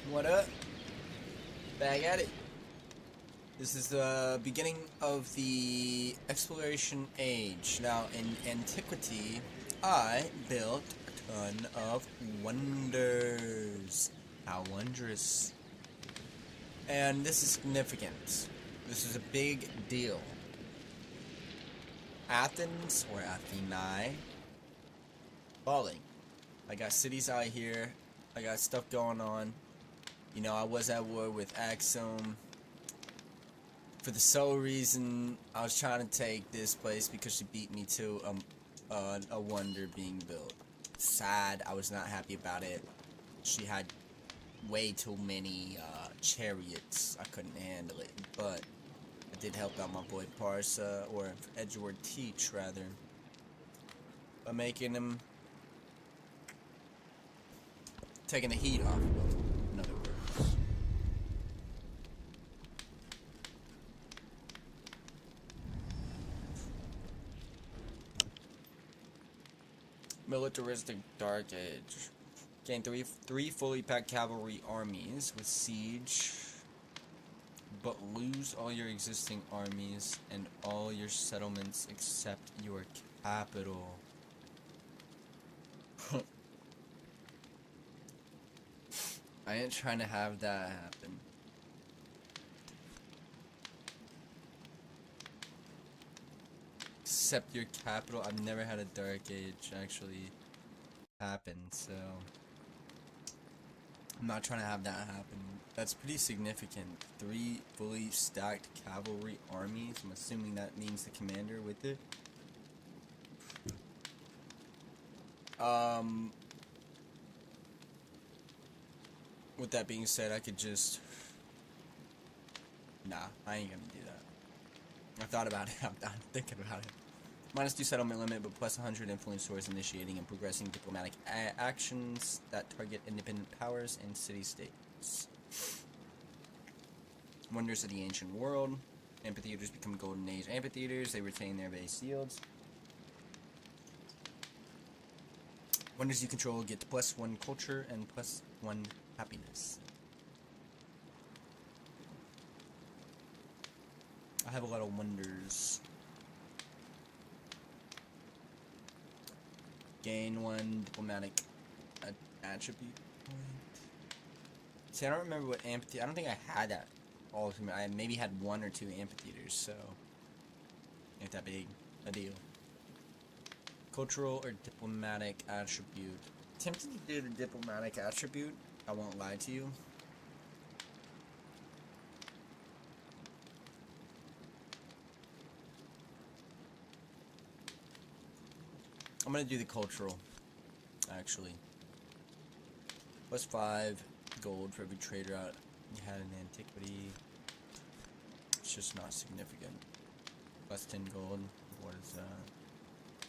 What up? Back at it. This is the beginning of the exploration age. Now, in antiquity, I built a ton of wonders. How wondrous. And this is significant. This is a big deal. Athens, or Athenae, falling. I got cities out here. I got stuff going on. You know, I was at war with Axum for the sole reason I was trying to take this place because she beat me to a wonder being built. Sad, I was not happy about it. She had way too many chariots. I couldn't handle it, but I did help out my boy Parsa, or Edgeworth Teach rather, by making him, taking the heat off of him, in other words. Militaristic Dark Age. Gain three fully packed cavalry armies with siege, but lose all your existing armies and all your settlements except your capital. I ain't trying to have that happen. Except your capital. I've never had a Dark Age actually happen, so I'm not trying to have that happen. That's pretty significant. 3 fully stacked cavalry armies. I'm assuming that means the commander with it. With that being said, I could just... Nah, I ain't gonna do that. I thought about it. I'm done thinking about it. -2 settlement limit, but plus 100 influence towards initiating and progressing diplomatic actions that target independent powers and city-states. Wonders of the ancient world. Amphitheaters become Golden Age amphitheaters. They retain their base yields. Wonders you control get +1 culture and +1 happiness. I have a lot of wonders. Gain 1 diplomatic attribute point. See, I don't remember what amphitheater. I don't think I had that ultimate. I maybe had 1 or 2 amphitheaters, so ain't that big a deal. Cultural or diplomatic attribute. Tempted to do the diplomatic attribute. I won't lie to you. I'm gonna do the cultural, actually. +5 gold for every trader out you had in antiquity. It's just not significant. +10 gold. What is that?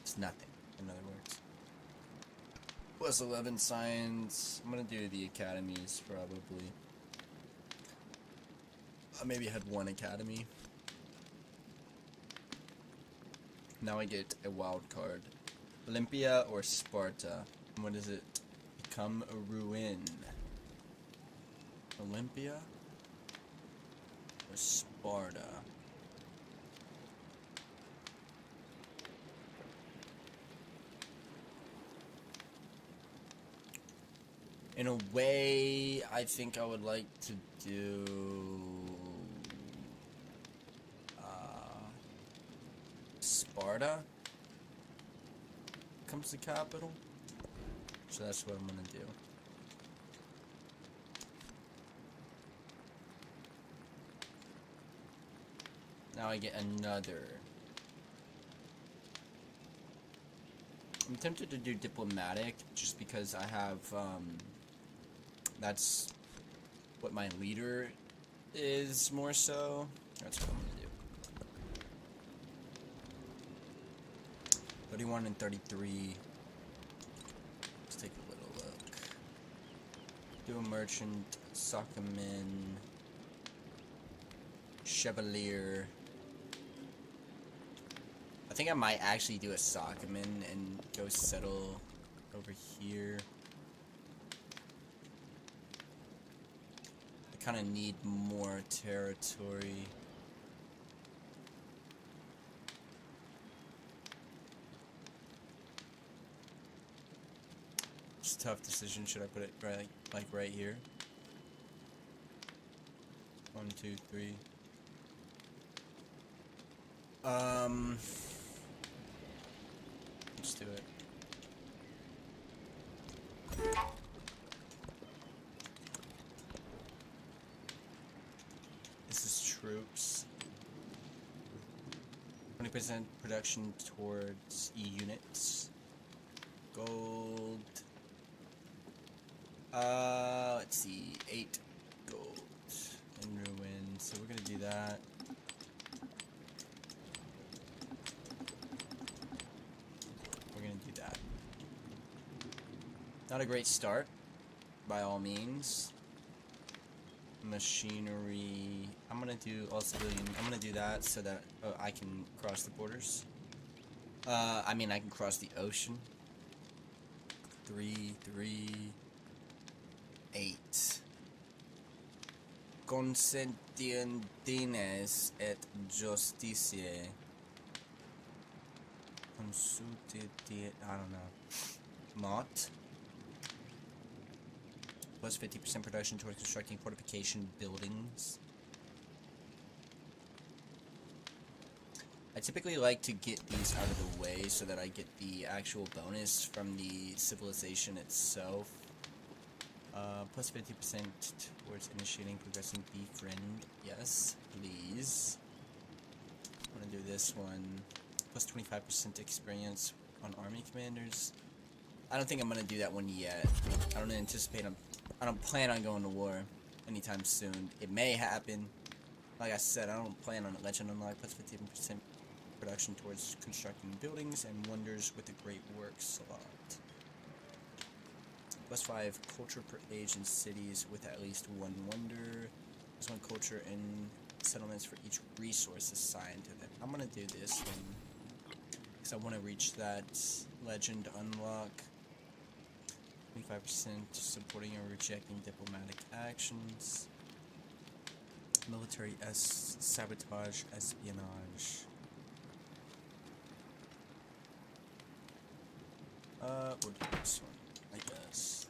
It's nothing, in other words. +11 science. I'm gonna do the academies, probably. I maybe had 1 academy. Now I get a wild card. Olympia or Sparta? What does it become? A ruin. Olympia or Sparta? In a way, I think I would like to do Sparta. Comes the capital, so that's what I'm gonna do. Now I get another. I'm tempted to do diplomatic just because I have that's what my leader is more so. That's what I'm gonna do. 31 and 33. Let's take a little look. Do a merchant, Soccerman, Chevalier. I think I might actually do a Soccerman and go settle over here. kind of need more territory. It's a tough decision. Should I put it right, like right here? 1, 2, 3. Let's do it. This is troops. 20% production towards units. Gold. Let's see. 8 gold in ruin. So we're gonna do that. We're gonna do that. Not a great start, by all means. Machinery. I'm gonna do all civilian. I'm gonna do that so that I can cross the borders. I mean, I can cross the ocean. 3, 3, 8. Consentientines et justitiae. Consultiti. I don't know. Mott. Plus 50% production towards constructing fortification buildings. I typically like to get these out of the way so that I get the actual bonus from the civilization itself. Plus 50% towards initiating, progressing, befriend. Yes, please. I'm gonna do this one. Plus 25% experience on army commanders. I don't think I'm gonna do that one yet. I don't anticipate I don't plan on going to war anytime soon. It may happen. Like I said, I don't plan on it. Legend unlock plus 15% production towards constructing buildings and wonders with the great work slot. Plus 5 culture per age in cities with at least 1 wonder. Plus 1 culture in settlements for each resource assigned to them. I'm gonna do this one because I want to reach that legend unlock. 25% supporting or rejecting diplomatic actions. Military sabotage, espionage. We'll do this one, I guess.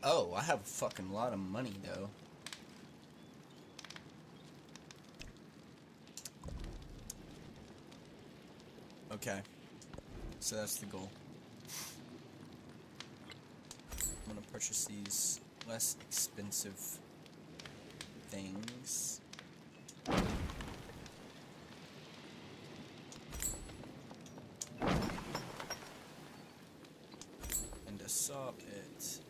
Oh, I have a fucking lot of money, though. Okay. So that's the goal. I'm gonna purchase these less expensive things. And a saw pit.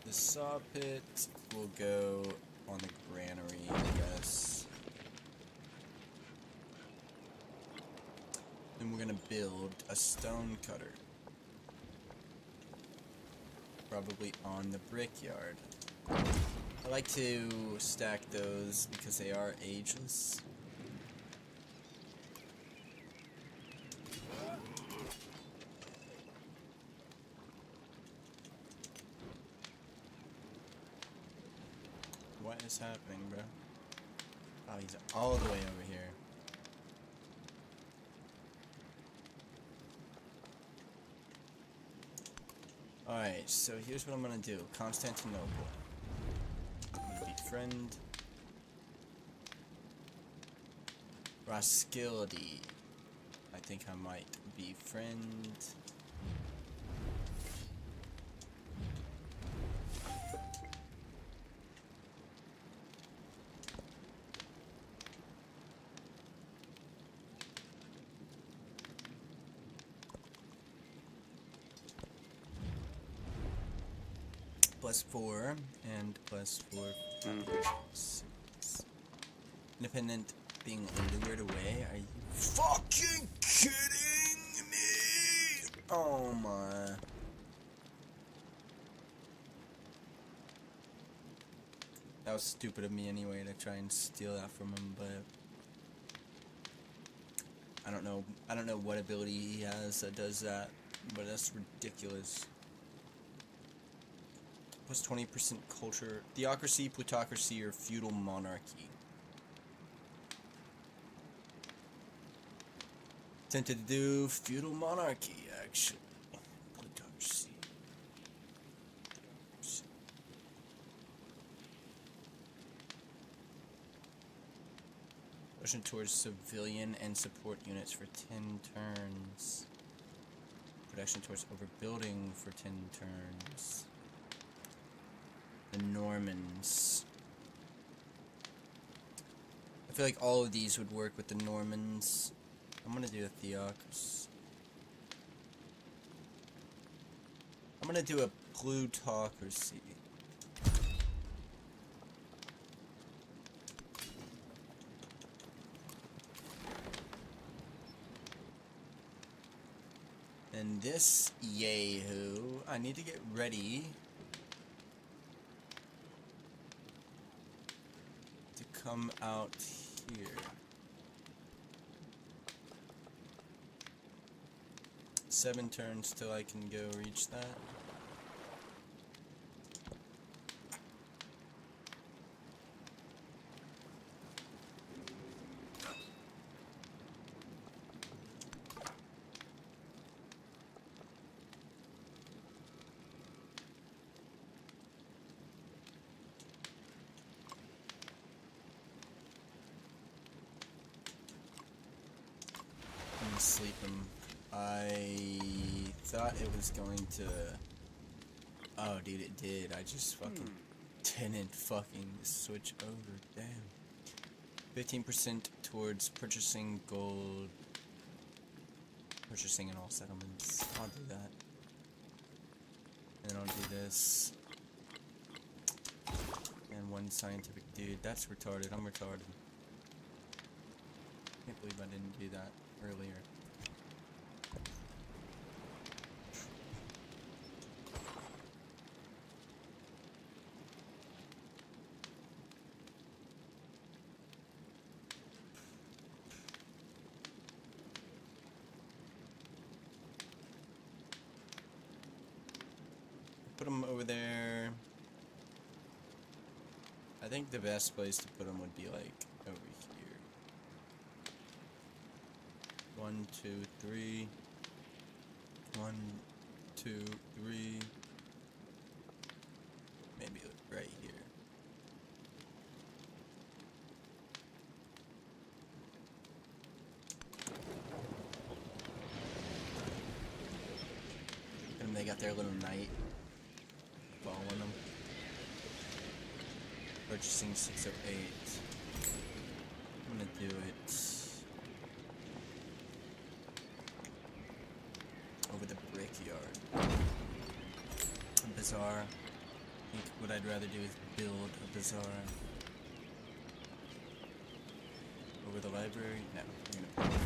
The saw pit will go on the granary, I guess. Then we're gonna build a stone cutter. Probably on the brickyard. I like to stack those because they are ageless. What is happening, bro? Oh, he's all the way over here. Alright, so here's what I'm gonna do. Constantinople. I'm gonna befriend. Roskilde. I think I might befriend. +4 and +4. Independent being lured away. Are you fucking kidding me? Oh my. That was stupid of me anyway to try and steal that from him, but I don't know what ability he has that does that, but that's ridiculous. Plus 20% culture. Theocracy, plutocracy, or feudal monarchy. Tempted to do feudal monarchy, actually. Plutocracy. Motion towards civilian and support units for 10 turns. Production towards overbuilding for 10 turns. The Normans. I feel like all of these would work with the Normans. I'm gonna do a theocracy. I'm gonna do a plutocracy. And this yahoo, I need to get ready to come out here. 7 turns till I can go reach that. Sleep him. I thought it was going to. Oh, dude, it did. I just fucking didn't fucking switch over. Damn. 15% towards purchasing gold. Purchasing in all settlements. I'll do that. And then I'll do this. And 1 scientific dude. That's retarded. I'm retarded. Can't believe I didn't do that earlier. Put them over there. I think the best place to put them would be like over here. 1, 2, 3. 1, 2, 3. Maybe right here. And they got their little knight following them. Purchasing 608. I'm gonna do it over the brickyard. A bazaar. I think what I'd rather do is build a bazaar. Over the library? No, I'm gonna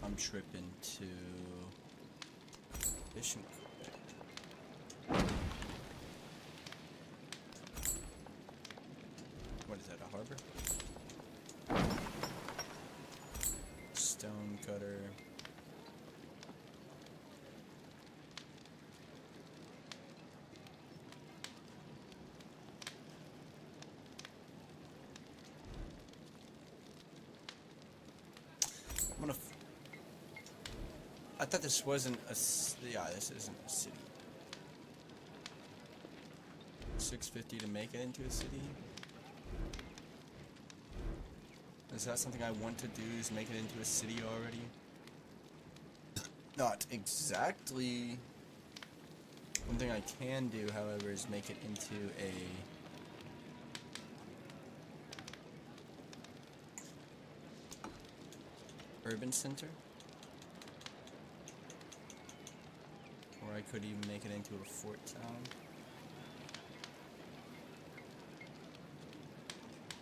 I'm tripping to fishing. What is that, a harbor? Stone cutter. I thought this wasn't a. Yeah, this isn't a city. 650 to make it into a city. Is that something I want to do? Is make it into a city already? Not exactly. One thing I can do, however, is make it into a. Urban center. Or I could even make it into a fort town.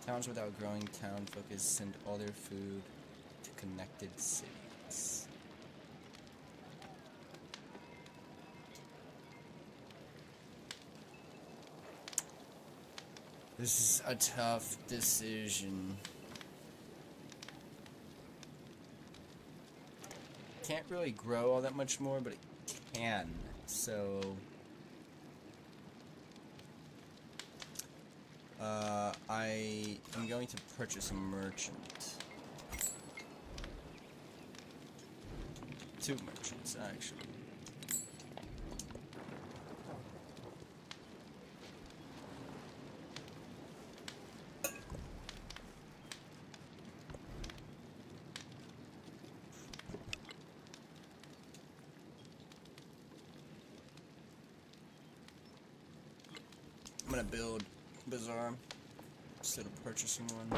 Towns without growing town focus send all their food to connected cities. This is a tough decision. Can't really grow all that much more, but it can. So I am going to purchase a merchant. 2 merchants, actually. I'm gonna build Bazaar instead of purchasing one.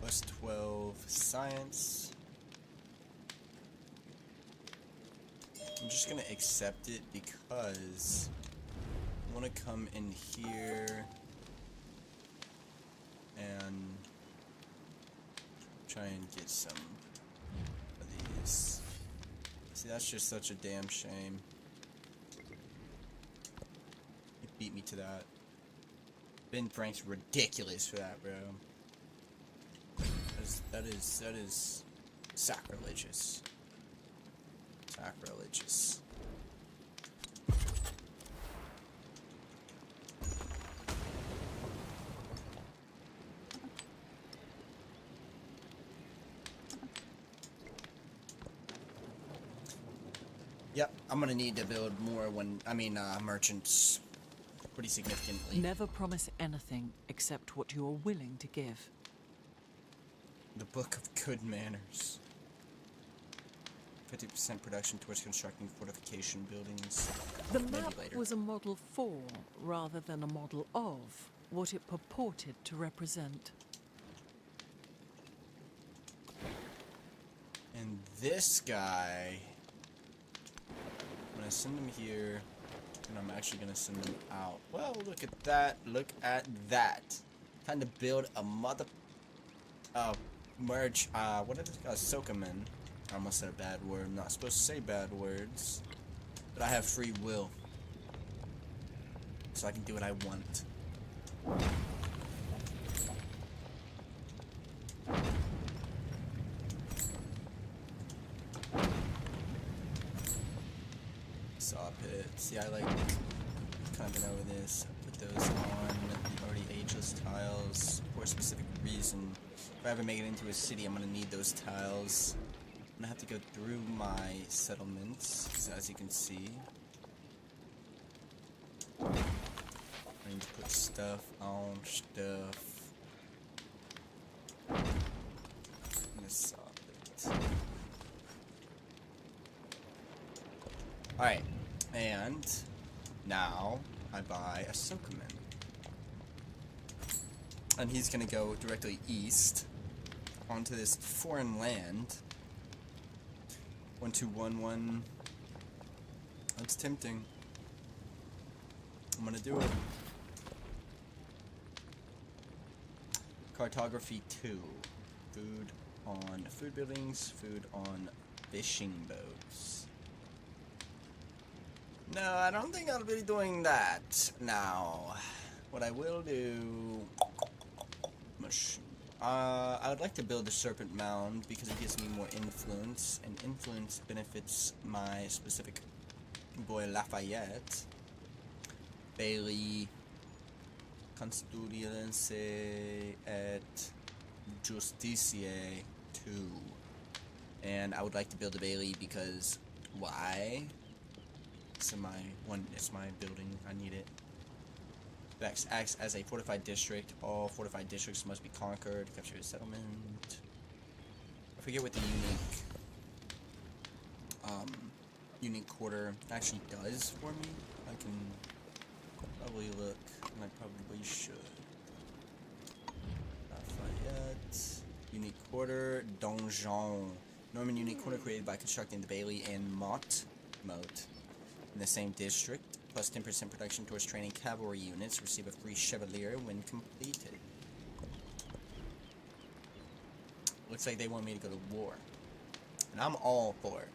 Plus 12 science. I'm just gonna accept it because I want to come in here and try and get some of these. See, that's just such a damn shame. You beat me to that. Ben Frank's ridiculous for that, bro. That is sacrilegious. Sacrilegious. Yep, I'm gonna need to build more merchants pretty significantly. Never promise anything except what you are willing to give. The Book of Good Manners. 50% production towards constructing fortification buildings. The Maybe map later. was a model for, rather than a model of, what it purported to represent. And this guy, I'm gonna send him here, and I'm actually gonna send him out. Well, look at that! Look at that! Time to build a merge. What is it called? Sokaman. I almost said a bad word. I'm not supposed to say bad words, but I have free will, so I can do what I want. Saw pits. See, I like kind of been over this. Put those on the already ageless tiles for a specific reason. If I ever make it into a city, I'm gonna need those tiles. I'm gonna have to go through my settlements, so as you can see. I need to put stuff on stuff. I'm gonna saw it. Alright, and now I buy a Sokaman. And he's gonna go directly east onto this foreign land. 1211. That's tempting. I'm gonna do it. Cartography 2. Food on food buildings, food on fishing boats. No, I don't think I'll be doing that now. What I will do... I would like to build a serpent mound because it gives me more influence, and influence benefits my specific boy Lafeyette. Bailey, Constitudiense et Justitiae 2. And I would like to build a Bailey because why? It's my building. I need it. It acts as a fortified district. All fortified districts must be conquered. Capture a settlement. I forget what the unique quarter actually does for me. I can probably look, and I probably should. Lafeyette. Unique quarter. Donjon. Norman unique quarter created by constructing the Bailey and Moat in the same district. plus 10% production towards training cavalry units. Receive a free Chevalier when completed. Looks like they want me to go to war. And I'm all for it.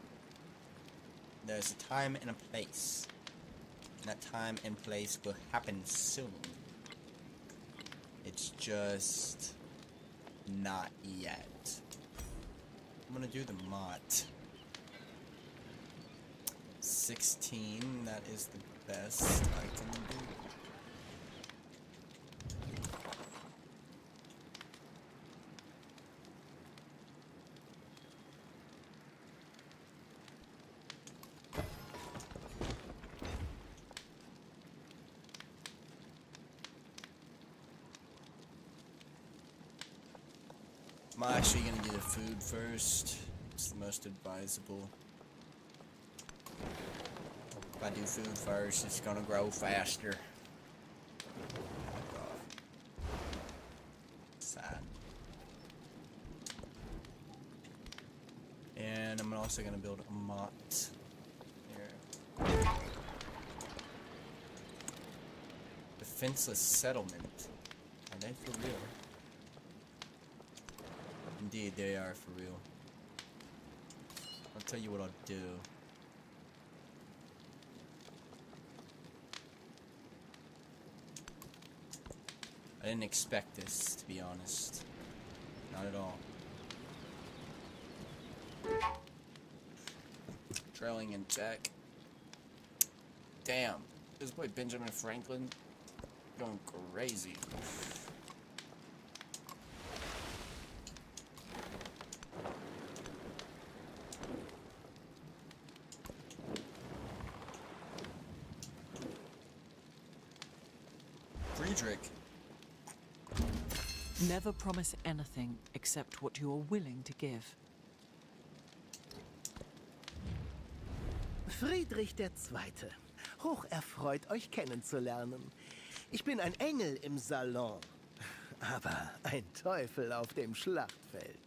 There's a time and a place. And that time and place will happen soon. It's just not yet. I'm gonna do the mod. 16, that is the best I can do. I'm actually gonna do the food first. It's the most advisable. If I do food first, it's gonna grow faster. Sad. And I'm also gonna build a motte here. Defenseless settlement. Are they for real? Indeed, they are for real. I'll tell you what I'll do. I didn't expect this, to be honest. Not at all. Trailing in check. Damn. This boy Benjamin Franklin going crazy. Friedrich. Never promise anything except what you are willing to give. Friedrich II. Hocherfreut, euch kennenzulernen. Ich bin ein Engel im Salon, aber ein Teufel auf dem Schlachtfeld.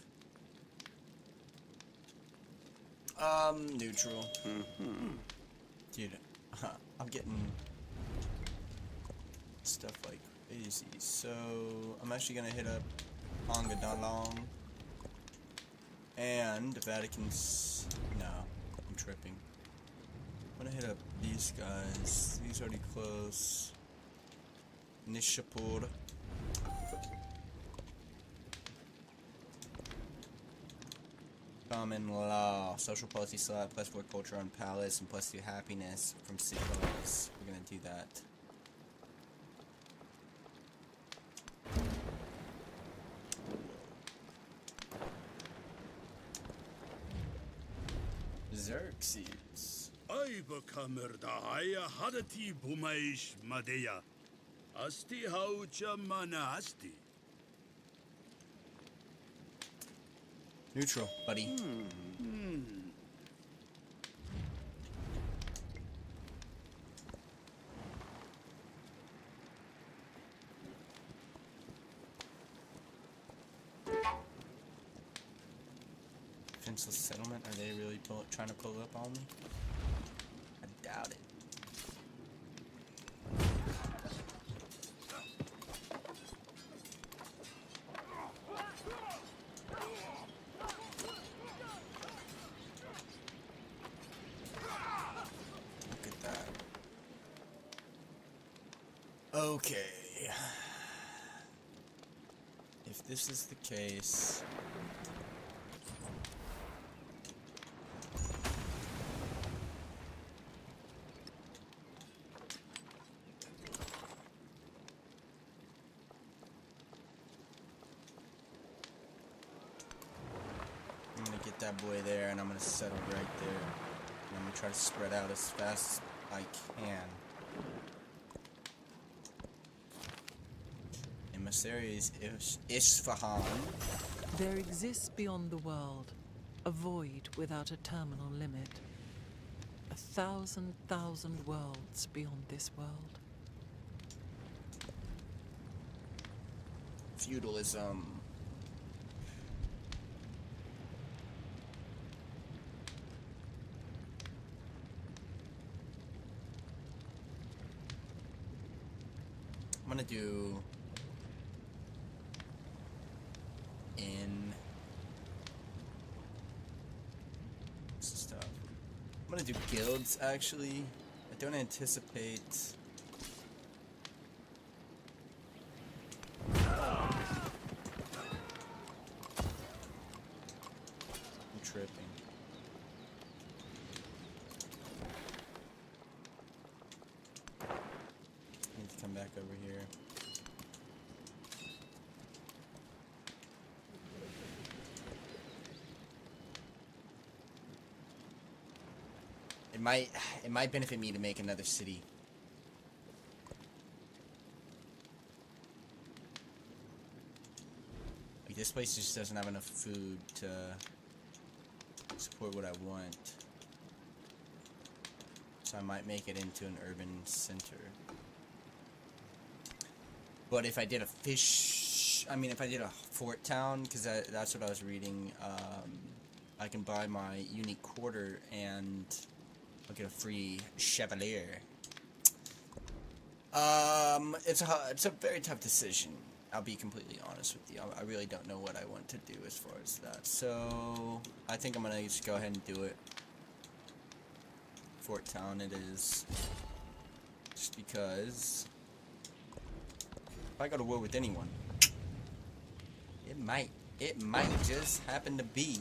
Neutral. Dude, I'm getting stuff like crazy. So, I'm actually gonna hit up Angadalong and the Vatican's. No, I'm tripping. I'm gonna hit up these guys. These are already close. Nishapur. Common law, social policy slot, +4 culture on palace, and +2 happiness from citizens. We're gonna do that. Xerxes. Aybakamır dahaya hadati bumaish madeya. Asti haucha mana asti. Neutral, buddy. Defenseless settlement? Are they really trying to pull up on me? I doubt it. Look at that. Okay. If this is the case... I'm gonna get that boy there and I'm gonna settle right there. And I'm gonna try to spread out as fast as I can. Emissaries Isfahan. There exists beyond the world a void without a terminal limit. 1,000 worlds beyond this world. Feudalism. gonna do in stuff. I'm gonna do guilds actually. I don't anticipate. I'm tripping. Need to come back over here. It might benefit me to make another city. Like this place just doesn't have enough food to support what I want. So I might make it into an urban center. But if I did a if I did a fort town, because that's what I was reading, I can buy my unique quarter and I'll get a free chevalier. It's a very tough decision. I'll be completely honest with you. I really don't know what I want to do as far as that. So I think I'm gonna just go ahead and do it. Fort Town it is. Just because if I go to war with anyone, it might just happen to be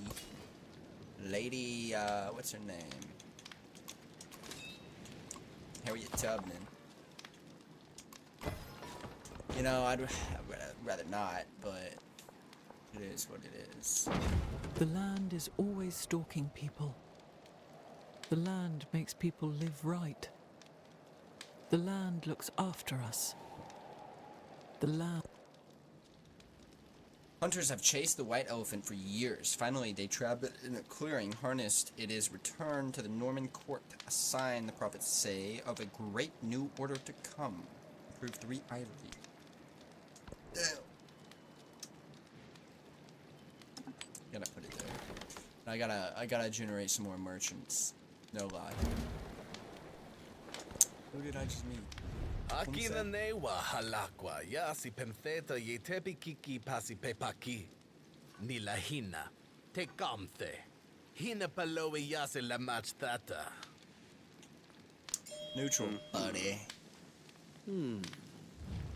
Lady what's her name? Harriet Tubman. You know, I'd rather not, but it is what it is. The land is always stalking people. The land makes people live right. The land looks after us. The land... Hunters have chased the white elephant for years. Finally, they trapped it in a clearing, harnessed. It is returned to the Norman court, a sign, the prophets say, of a great new order to come. Prove 3 ivory. Damn. Gotta put it there. I gotta generate some more merchants. No lie. Who did I just meet? Aki na newa halakwa ya si pemtheta ye tepi kiki pasi pepaki. Nilahina. Te kamthe. Hina paloe yase la matchtata. Neutral, buddy.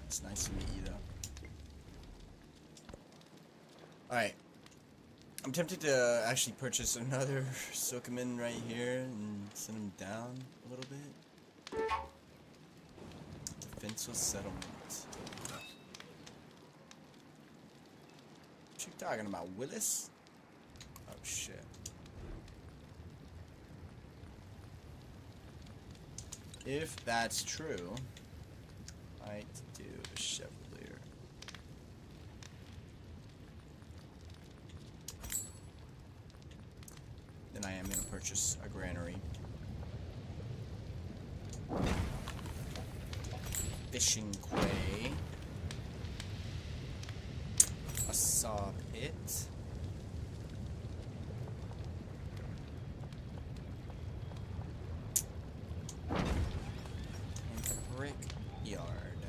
It's nice to meet you, though. Alright. I'm tempted to actually purchase another Sokoman right here and send him down a little bit. Defenseless settlement. What you talking about, Willis? Oh shit. If that's true, I might do a Chevalier. Then I am going to purchase a granary. Fishing quay. A saw pit. And a brick yard.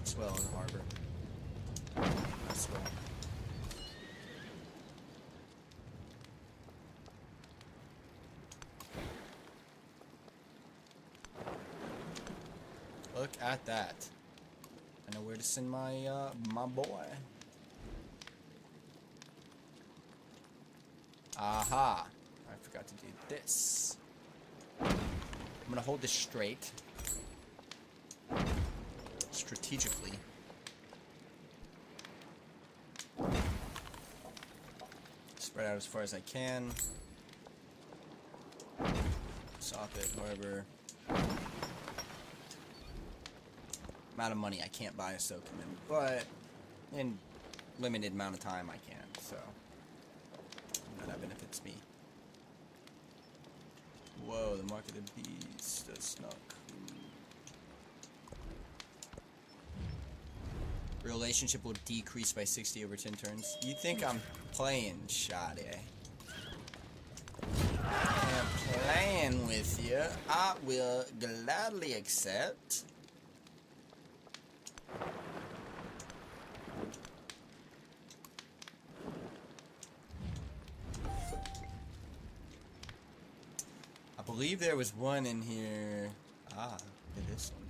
As well as a harbor. As well. Look at that. I know where to send my my boy. Aha. I forgot to do this. I'm gonna hold this straight. Strategically. Spread out as far as I can. Stop it, however. Amount of money I can't buy a Sokoman, but in limited amount of time I can, so that benefits me. Whoa, the mark of the beast is snuck. Relationship will decrease by 60 over 10 turns. You think I'm playing, shoddy? I'm playing with you. I will gladly accept. I believe there was one in here. Ah, look at this one.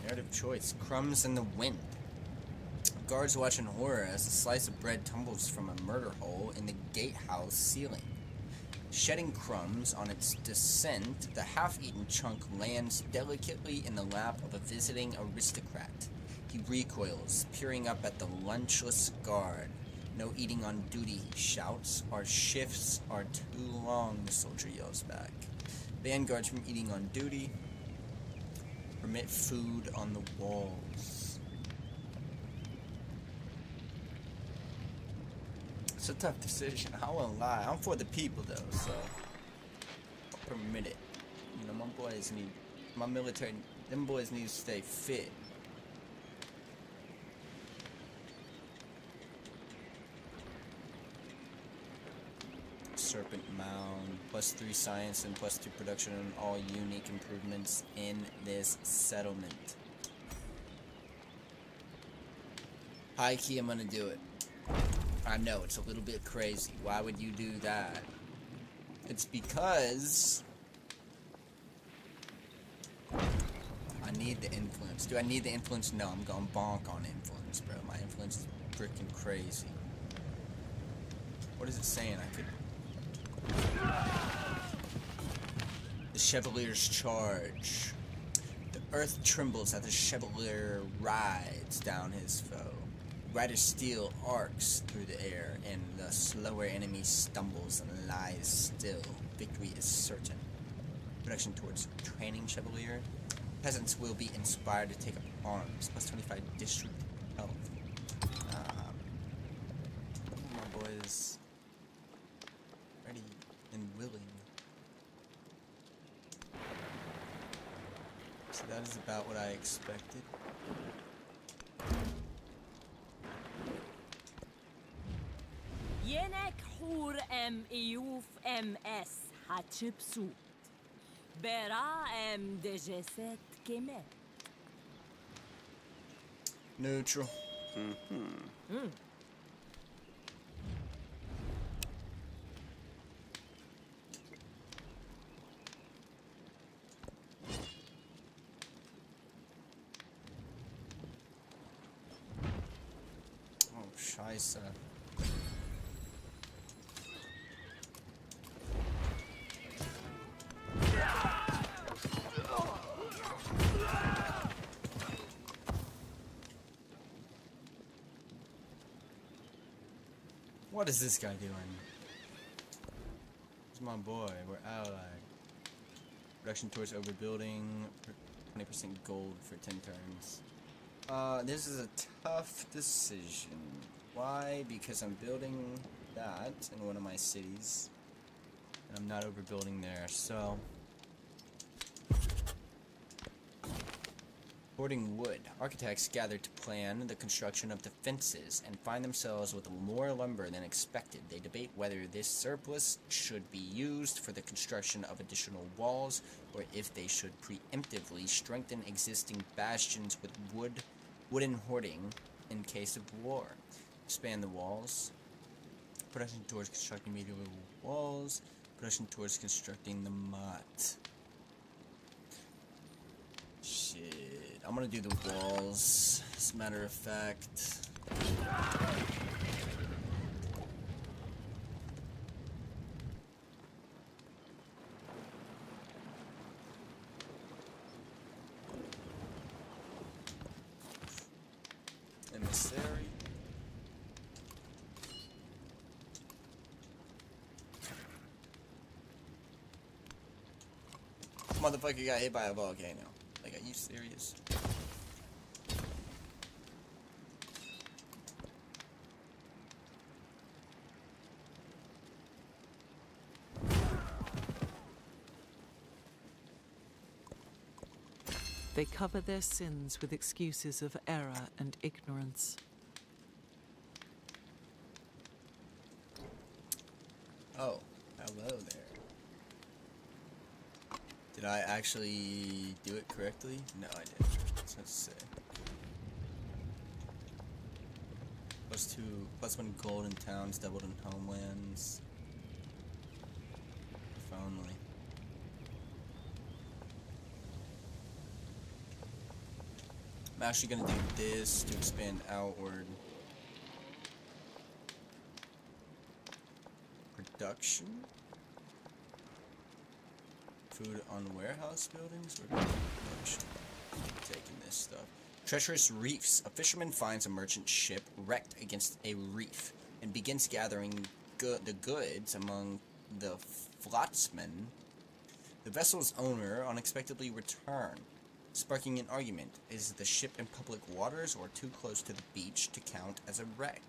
Narrative choice. Crumbs in the wind. Guards watch in horror as a slice of bread tumbles from a murder hole in the gatehouse ceiling. Shedding crumbs on its descent, the half-eaten chunk lands delicately in the lap of a visiting aristocrat. He recoils, peering up at the lunchless guard. No eating on duty, he shouts. Our shifts are too long, the soldier yells back. Ban guards from eating on duty. Permit food on the walls. It's a tough decision. I won't lie. I'm for the people though, so I'll permit it. You know, my boys need, my military, them boys need to stay fit. Serpent Mound, +3 science and +2 production, and all unique improvements in this settlement. High key, I'm gonna do it. I know, it's a little bit crazy. Why would you do that? It's because I need the influence. Do I need the influence? No, I'm going bonk on influence, bro. My influence is freaking crazy. What is it saying? I could... The Chevalier's charge. The earth trembles as the Chevalier rides down his foe. Rider's steel arcs through the air, and the slower enemy stumbles and lies still. Victory is certain. Production towards training Chevalier. Peasants will be inspired to take up arms. +25 district health. My boys ready and willing. So that is about what I expected. Yenek hur iuf ms hatchipsut. Bera dejeset kemet. Neutral. Oh, scheisse. What is this guy doing? It's my boy. We're allied. Production towards overbuilding. 20% gold for 10 turns. This is a tough decision. Why? Because I'm building that in one of my cities. And I'm not overbuilding there, so... Hoarding wood. Architects gather to plan the construction of defenses and find themselves with more lumber than expected. They debate whether this surplus should be used for the construction of additional walls or if they should preemptively strengthen existing bastions with wooden hoarding in case of war. Expand the walls. Production towards constructing medieval walls. Production towards constructing the motte. Shit. I'm gonna do the walls, as a matter of fact. Emissary. Motherfucker got hit by a volcano. Like, are you serious? They cover their sins with excuses of error and ignorance. Oh, hello there. Did I actually do it correctly? No, I didn't. Let's say. +2, +1 gold in towns, doubled in homelands. If only. I'm actually gonna do this to expand outward. Production? Food on warehouse buildings? We're gonna do production. Taking this stuff. Treacherous reefs. A fisherman finds a merchant ship wrecked against a reef and begins gathering the goods among the flotsmen. The vessel's owner unexpectedly returns, sparking an argument. Is the ship in public waters or too close to the beach to count as a wreck?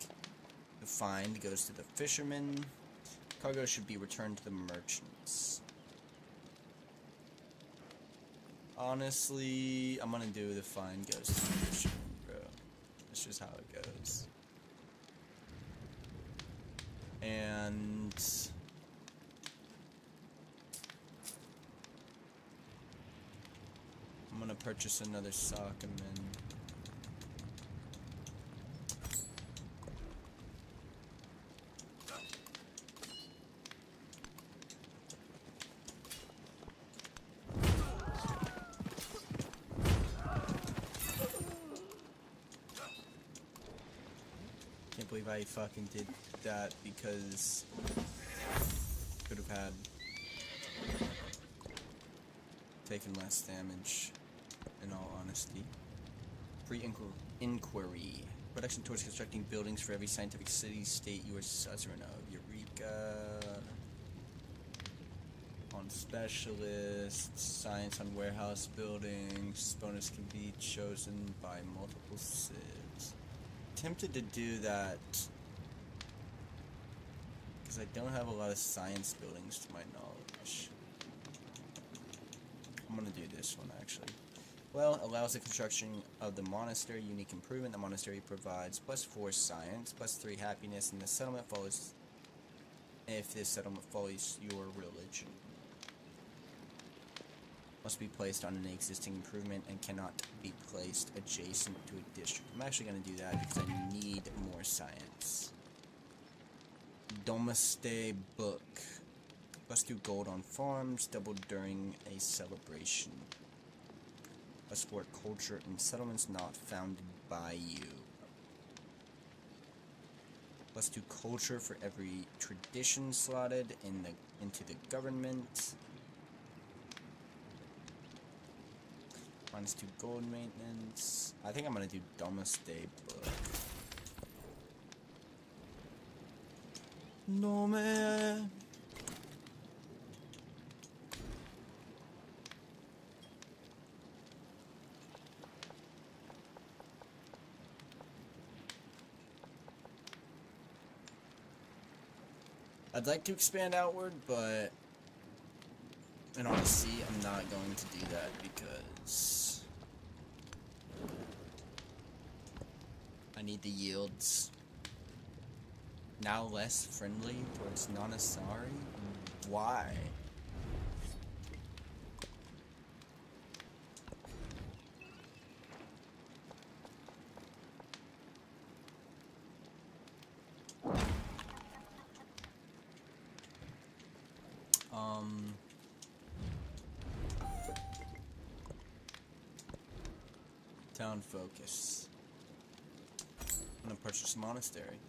The find goes to the fisherman. Cargo should be returned to the merchants. Honestly, I'm gonna do the find goes to the fisherman, bro. That's just how it goes. And I'm gonna purchase another Sakaman. Can't believe I fucking did that because could have had taken less damage, in all honesty. Pre-inquiry. Production towards constructing buildings for every scientific city, state, U.S. suzerain of Eureka. On specialists. Science on warehouse buildings. Bonus can be chosen by multiple civs. Tempted to do that because I don't have a lot of science buildings to my knowledge. I'm gonna do this one actually. Well, allows the construction of the monastery. Unique improvement. The monastery provides +4 science, +3 happiness, and the settlement follows if this settlement follows your religion. Must be placed on an existing improvement and cannot be placed adjacent to a district. I'm actually going to do that because I need more science. Domesday book. +2 gold on farms, doubled during a celebration. +4 culture in settlements not founded by you. +2 culture for every tradition slotted into the government. -2 gold maintenance. I think I'm gonna do Domesday book. No man. I'd like to expand outward, but in honesty, I'm not going to do that because I need the yields. Now less friendly towards Nanasari? Why? Town focus. I'm gonna purchase a monastery.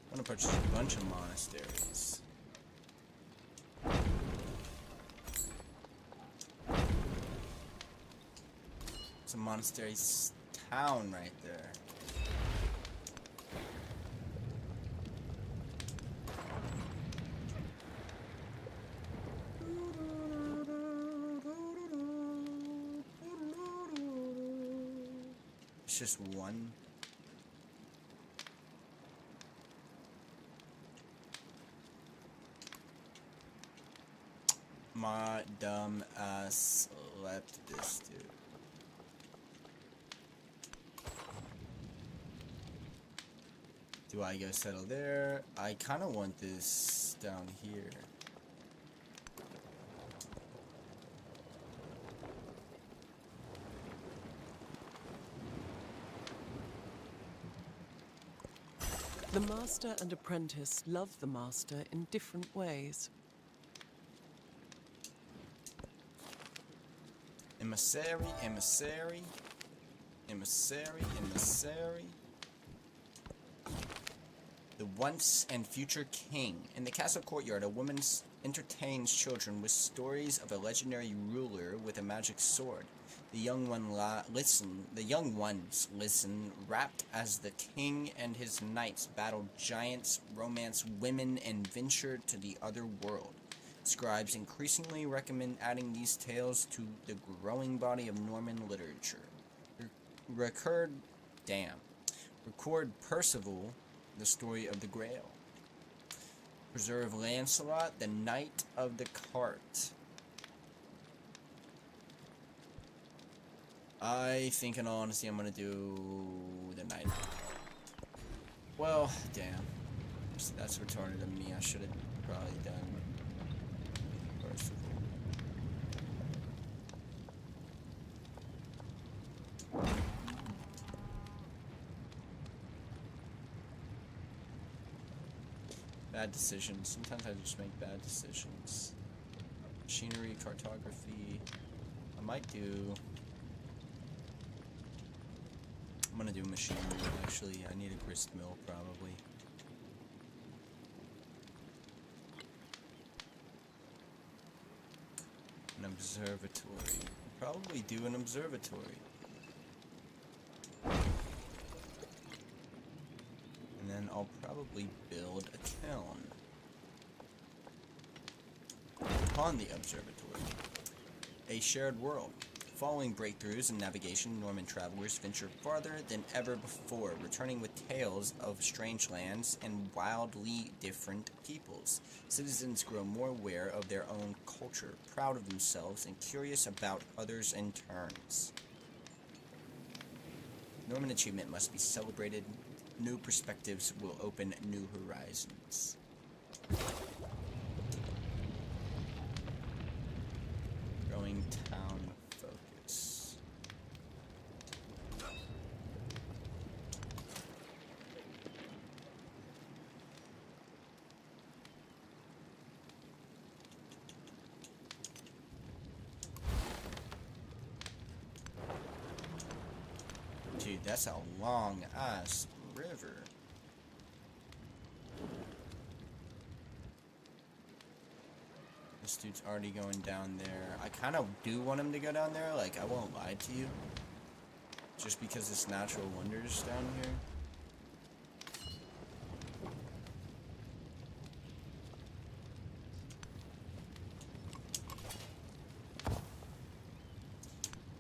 I'm gonna purchase a bunch of monasteries. It's a monastery town right there. It's just one. My dumb ass left this dude. Do I go settle there? I kind of want this down here. The master and apprentice love the master in different ways. Emissary, emissary, emissary, emissary. The once and future king. In the castle courtyard, a woman entertains children with stories of a legendary ruler with a magic sword. The young ones listen, rapt as the king and his knights battle giants, romance women, and venture to the other world. Scribes increasingly recommend adding these tales to the growing body of Norman literature. Record Percival, the story of the Grail. Preserve Lancelot, the Knight of the Cart. I think in all honesty I'm gonna do the Knight. Well, damn. That's retarded of me. I should have probably done Percival. Bad decisions. Sometimes I just make bad decisions. Machinery, cartography. I might do... I'm gonna do machinery, actually. I need a grist mill, probably. An observatory. Probably do an observatory. And then I'll probably build a town upon the observatory. A shared world. Following breakthroughs in navigation, Norman travelers venture farther than ever before, returning with tales of strange lands and wildly different peoples. Citizens grow more aware of their own culture, proud of themselves, and curious about others in turns. Norman achievement must be celebrated. New perspectives will open new horizons. Growing town focus. Dude, that's a long ass river. This dude's already going down there. I kind of do want him to go down there, like, I won't lie to you. Just because it's natural wonders down here.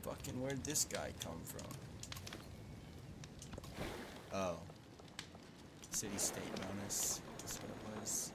Fucking where'd this guy come from? Oh. City-state bonus. That's what it was.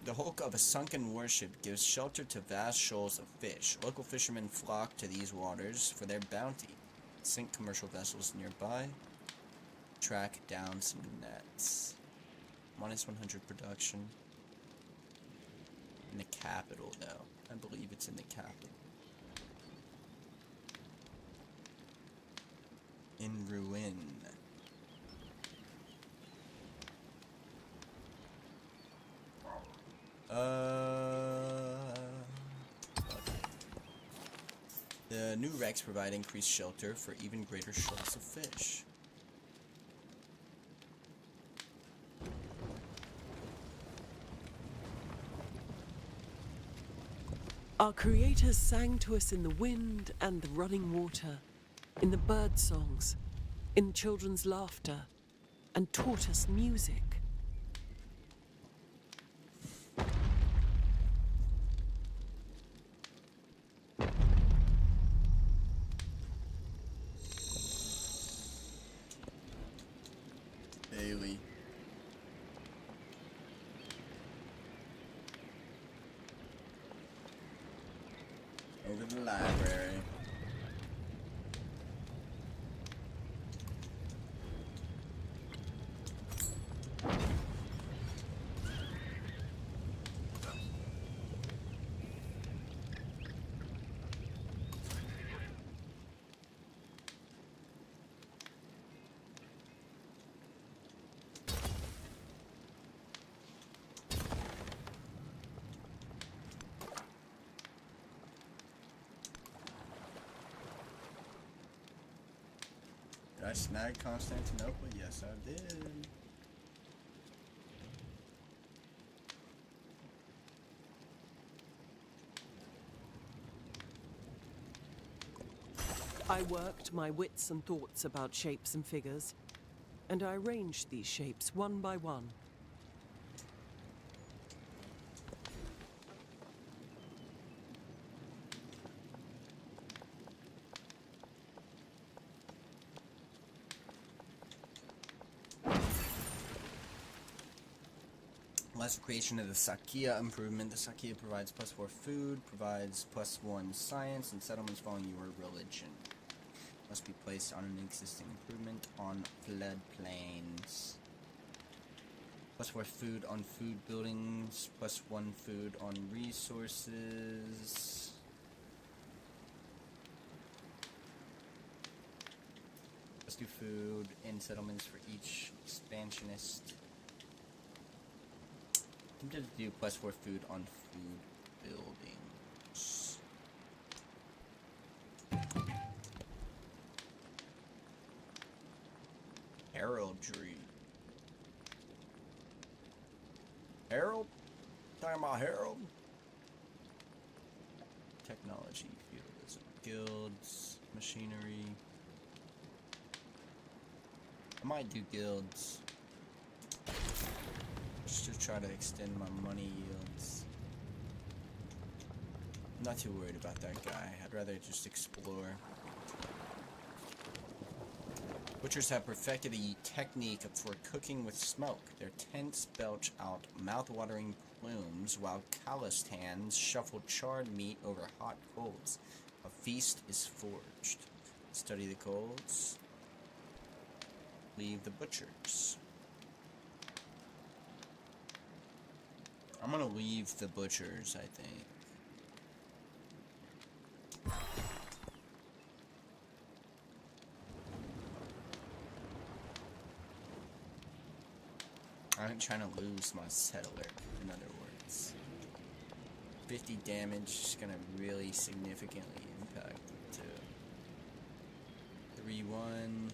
The hulk of a sunken warship gives shelter to vast shoals of fish. Local fishermen flock to these waters for their bounty. Sink commercial vessels nearby. Track down some nets. Minus 100 production. In the capital, though. I believe it's in the capital. In ruin. The new wrecks provide increased shelter for even greater shoals of fish. Our creators sang to us in the wind and the running water, in the bird songs, in children's laughter, and taught us music. Bailey. Over to the library. Did I snag Constantinople? Yes, I did. I worked my wits and thoughts about shapes and figures, and I arranged these shapes one by one. Last creation of the Sakia improvement. The Sakia provides +4 food, provides +1 science, and settlements following your religion. Must be placed on an existing improvement on floodplains. +4 food on food buildings, +1 food on resources. Let's do food in settlements for each expansionist. I'm going to do +4 food on food buildings. Heraldry. Herald? Talking about Herald? Technology, feudalism, guilds, machinery. I might do guilds. Just to try to extend my money yields. I'm not too worried about that guy. I'd rather just explore. Butchers have perfected a technique for cooking with smoke. Their tents belch out mouth-watering plumes while calloused hands shuffle charred meat over hot coals. A feast is forged. Study the coals. Leave the butchers. I'm gonna leave the butchers, I think. I'm trying to lose my settler, in other words. 50 damage is gonna really significantly impact it too. 3-1.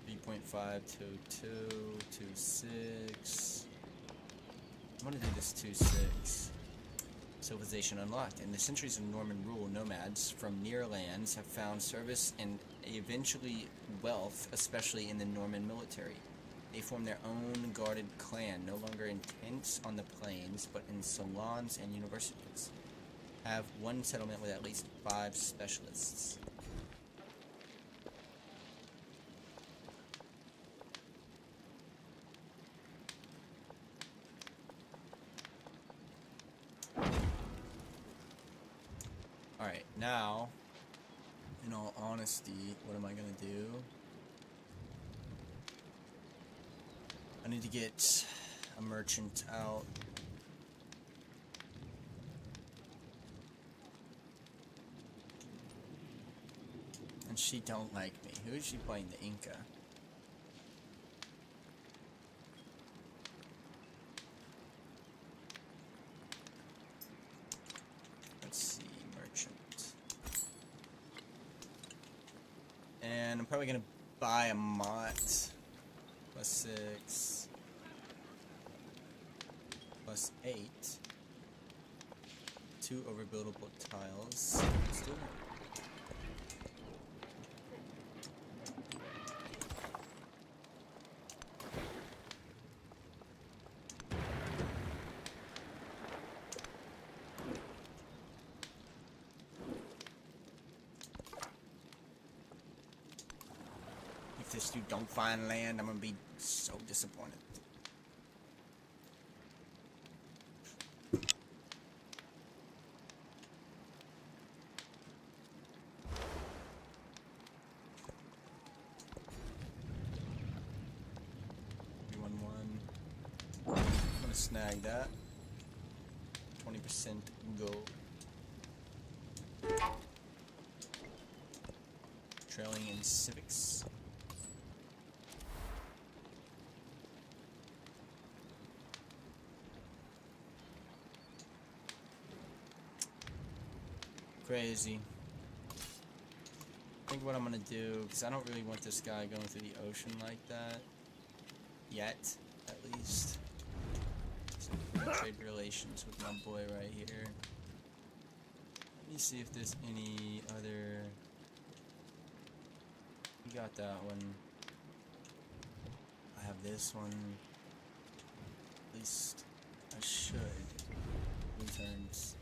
3.5, 2-2, 2-6. I'm gonna do this 2-6. Civilization unlocked. In the centuries of Norman rule, nomads from near lands have found service and eventually wealth, especially in the Norman military. They form their own guarded clan, no longer in tents on the plains, but in salons and universities. Have one settlement with at least 5 specialists. Alright, now, in all honesty, what am I gonna do? I need to get a merchant out. And she don't like me. Who is she playing? The Inca. Let's see, merchant. And I'm probably gonna buy a mott. +6. +8. 2 overbuildable tiles. Let's do it. If this dude don't find land, I'm gonna be so disappointed. I'm gonna snag that. 20% gold. Trailing in civics. Crazy. I think what I'm gonna do, because I don't really want this guy going through the ocean like that. Yet, at least. So trade relations with my boy right here. Let me see if there's any other. We got that one. I have this one. At least I should. Returns.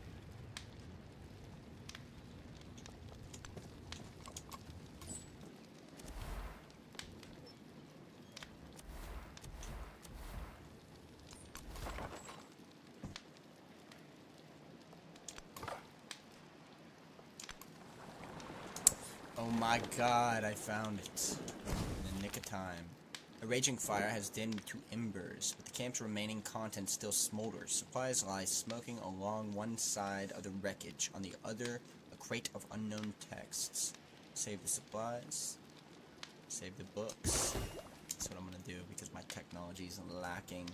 Oh my god, I found it. In the nick of time. A raging fire has dimmed to embers, but the camp's remaining contents still smolders. Supplies lie smoking along one side of the wreckage. On the other, a crate of unknown texts. Save the supplies. Save the books. That's what I'm gonna do because my technology is lacking.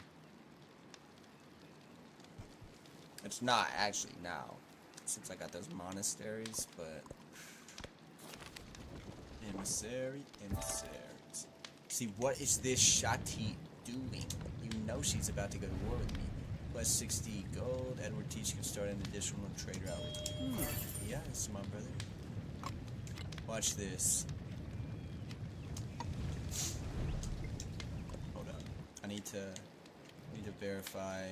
It's not actually now, since I got those monasteries, but... Emissaries. See, what is this Shati doing? You know she's about to go to war with me. Plus 60 gold. Edward Teach can start an additional trade route with you. Yes, my brother. Watch this. Hold up. I need to verify.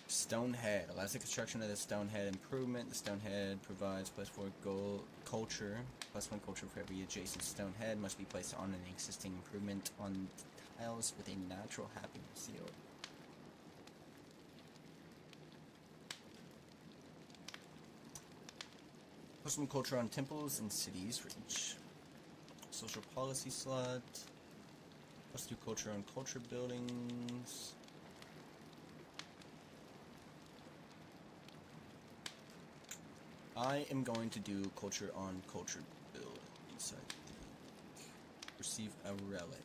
Stonehead allows the construction of the Stonehead improvement. The Stonehead provides +4 gold culture, +1 culture for every adjacent Stonehead. Must be placed on an existing improvement on tiles with a natural happiness seal. +1 culture on temples and cities for each social policy slot. +2 culture on culture buildings. I am going to do culture on culture build inside. Receive a relic.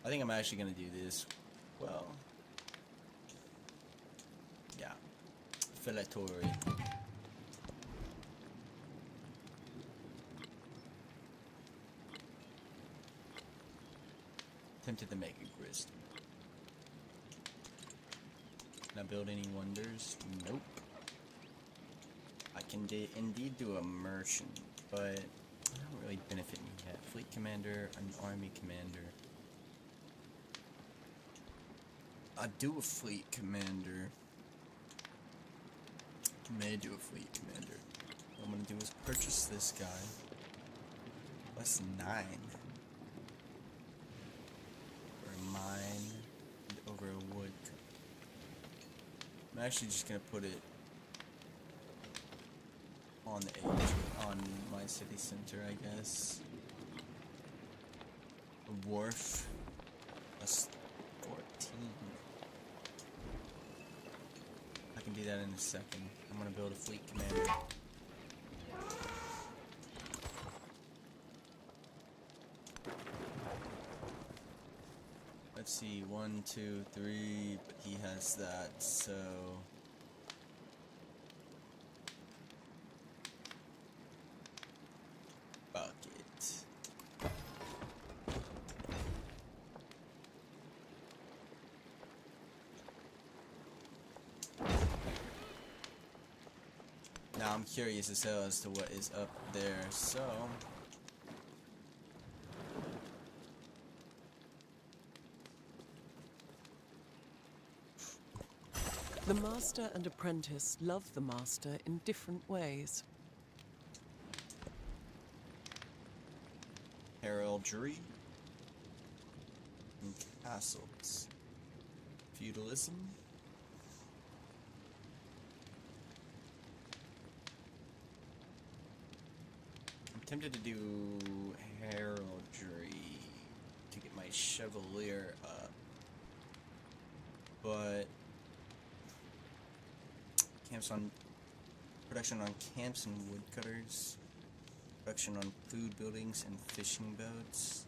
I think I'm actually going to do this. Well, yeah. Filatory. Tempted to make a grist. Can I build any wonders? Nope. I can indeed do a merchant, but it don't really benefit me yet. Fleet commander, an army commander. I'd do a fleet commander. May do a fleet commander. What I'm gonna do is purchase this guy. +9. For a mine and over a wood. I'm actually just gonna put it on the edge, on my city center, I guess. A wharf. +14. I can do that in a second. I'm gonna build a fleet commander. see, 1, 2, 3, but he has that, so fuck it. Now I'm curious as hell as to what is up there, so The master and apprentice love the master in different ways. heraldry and castles. Feudalism. I'm tempted to do heraldry to get my chevalier up, but production on camps and woodcutters, production on food buildings and fishing boats.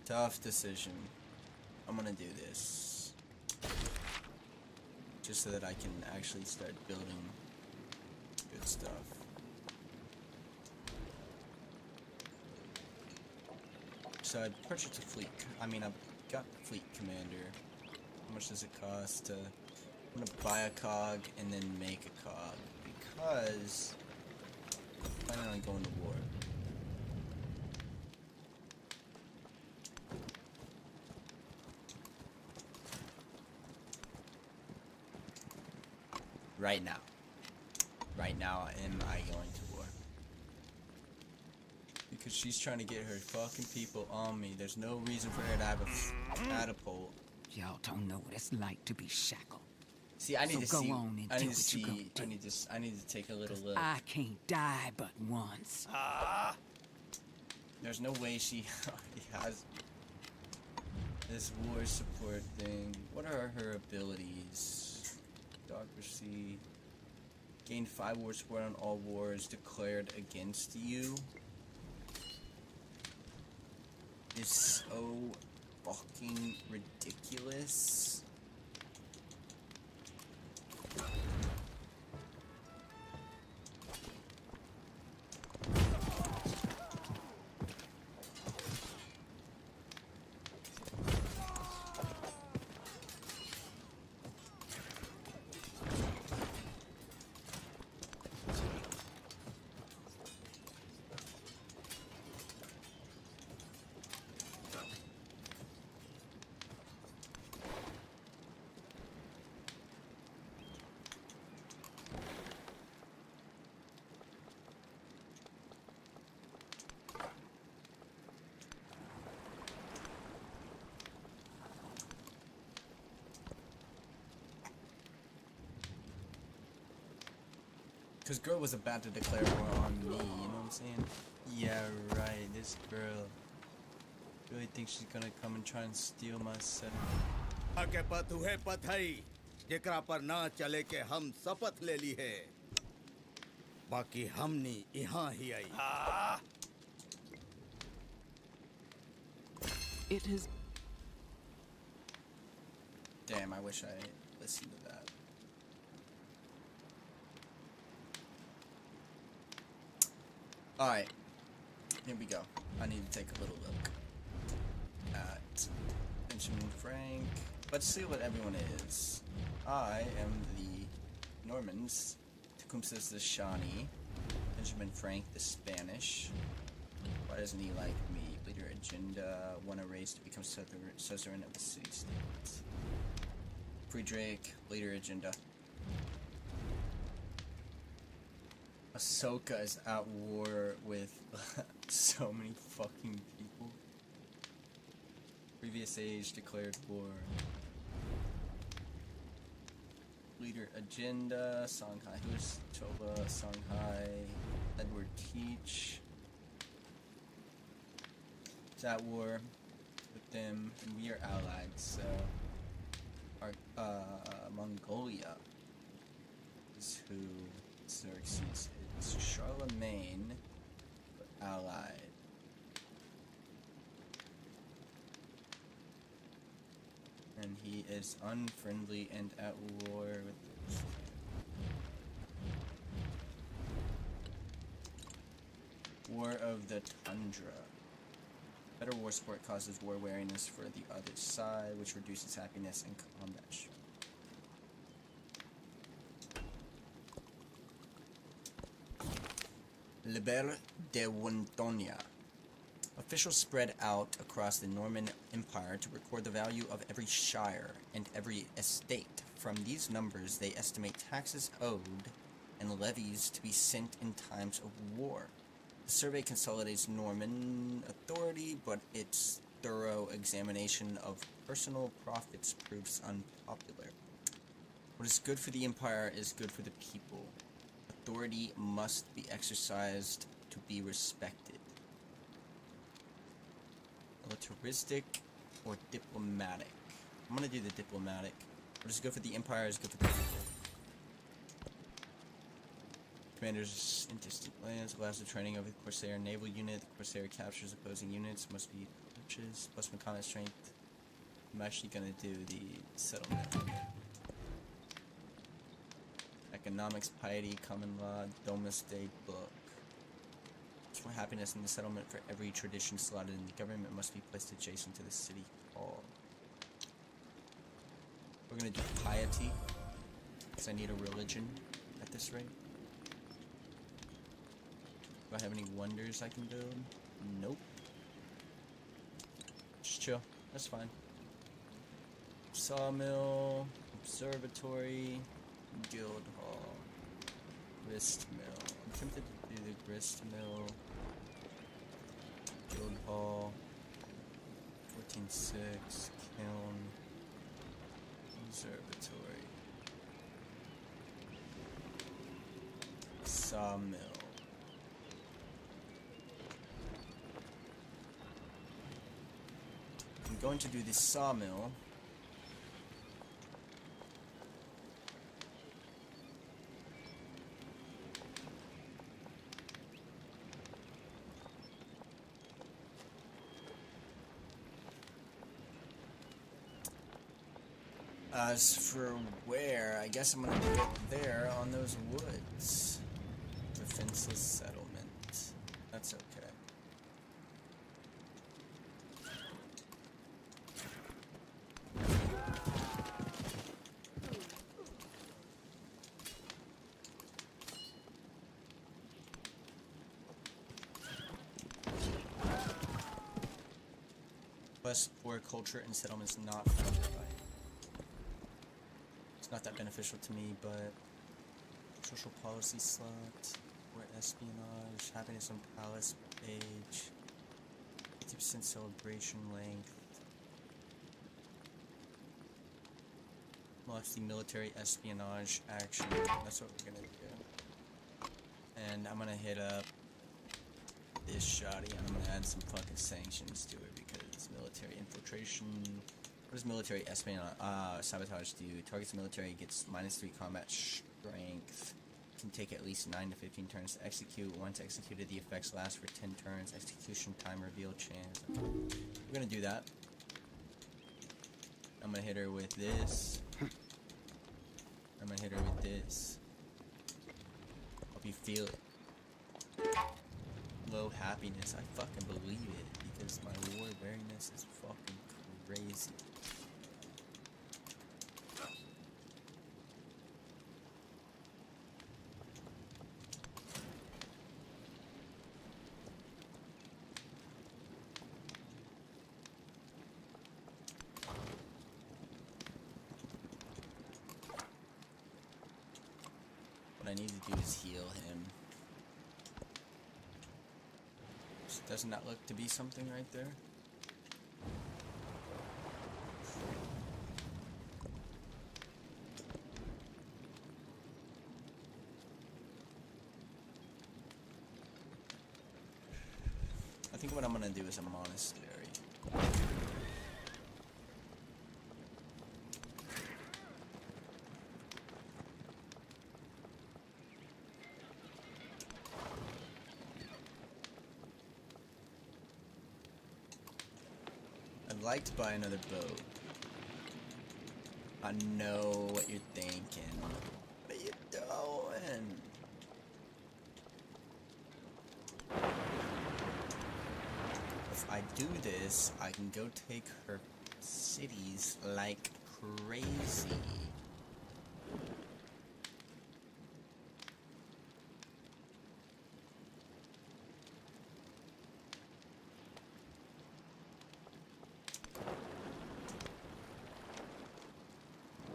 Tough decision. I'm gonna do this just so that I can actually start building good stuff. So I'd purchase a fleet. I mean, I've got fleet commander. How much does it cost to? I'm gonna buy a cog and then make a cog because I'm planning on going to war. Right now. Right now am I going to war. Because she's trying to get her fucking people on me. There's no reason for her to have a catapult. Y'all don't know what it's like to be shackled. See, I need to So go see. on and I do need to what you see. gonna do. I need to take a little look. I can't die but once. There's no way she already has this war support thing. What are her abilities? Democracy. Gain 5 war support on all wars declared against you. Is so fucking ridiculous. Because girl was about to declare war on me, you know what I'm saying? Yeah, right, this girl really thinks she's gonna come and try and steal my settlement. के पतुहे पथई जेकरा पर ना चले के हम शपथ ले ली है बाकी हमनी यहाँ ही आई It has Damn, I wish I listened to that. Alright, here we go. I need to take a little look at Benjamin Frank. Let's see what everyone is. I am the Normans. Tecumseh is the Shawnee. Benjamin Frank, the Spanish. Why doesn't he like me? Leader agenda. Want a race to become suzerain of the city-state. Friedrich, leader agenda. Ahsoka is at war with so many fucking people. Previous age declared war. Leader agenda. Songhai. Who is Toba? Songhai. Edward Teach. Is at war with them, and we are allied. So, our Mongolia is who Xerxes is. Charlemagne, but allied. is unfriendly and at war with... War of the Tundra. Better war support causes war wariness for the other side, which reduces happiness in combat. Liber de Wontonia. Officials spread out across the Norman Empire to record the value of every shire and every estate. From these numbers, they estimate taxes owed and levies to be sent in times of war. The survey consolidates Norman authority, but its thorough examination of personal profits proves unpopular. What is good for the empire is good for the people. Authority must be exercised to be respected. Militaristic or diplomatic? I'm gonna do the diplomatic. What is good for the empire is good for the people. Commanders in distant lands allows the training of a Corsair naval unit. The Corsair captures opposing units, must be purchased. Plus my combat strength. I'm actually gonna do the settlement. Economics, piety, common law, Domus Day book. For happiness in the settlement for every tradition slotted in the government must be placed adjacent to the city hall. We're gonna do piety, because I need a religion at this rate. Do I have any wonders I can build? Nope. Just chill. That's fine. Sawmill, observatory, guild hall, grist mill. I'm tempted to do the grist mill, guild hall, 14.6, kiln, observatory, sawmill. I'm going to do the sawmill. As for where, I guess I'm gonna do it there on those woods. Defenseless settlement. That's okay. West where culture and settlements not funded by. Not that beneficial to me, but social policy slot, or espionage, happiness on palace age, 50% celebration length. Watch the military espionage action. That's what we're gonna do. And I'm gonna hit up this shoddy, and I'm gonna add some fucking sanctions to it because military infiltration. What does military espionage, sabotage do? Targets the military, gets -3 combat strength. Can take at least 9 to 15 turns to execute. Once executed, the effects last for 10 turns. Execution time reveal chance. We're gonna do that. I'm gonna hit her with this. I'm gonna hit her with this. Hope you feel it. Low happiness. I fucking believe it because my war wariness is fucking crazy. What I need to do is heal him. Doesn't that look to be something right there? I think what I'm gonna do is a monastery. I'd like to buy another boat. I know what you're thinking. What are you doing? If I do this, I can go take her cities like crazy.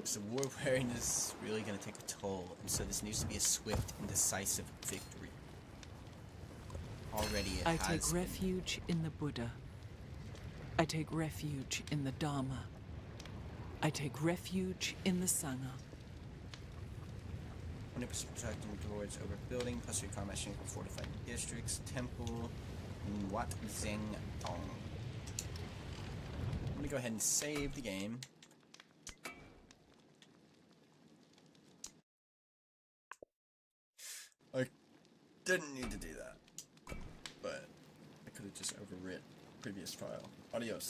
So war wearing is really going to take a toll, and so this needs to be a swift and decisive victory. Already it I has take been. refuge in the Buddha. I take refuge in the Dharma. I take refuge in the Sangha. 100% protecting towards overbuilding, plus your combat strength for fortified districts, temple, Wat Zeng Tong. I'm gonna go ahead and save the game. I didn't need to do that, but I could have just overwrit previous file. Adios.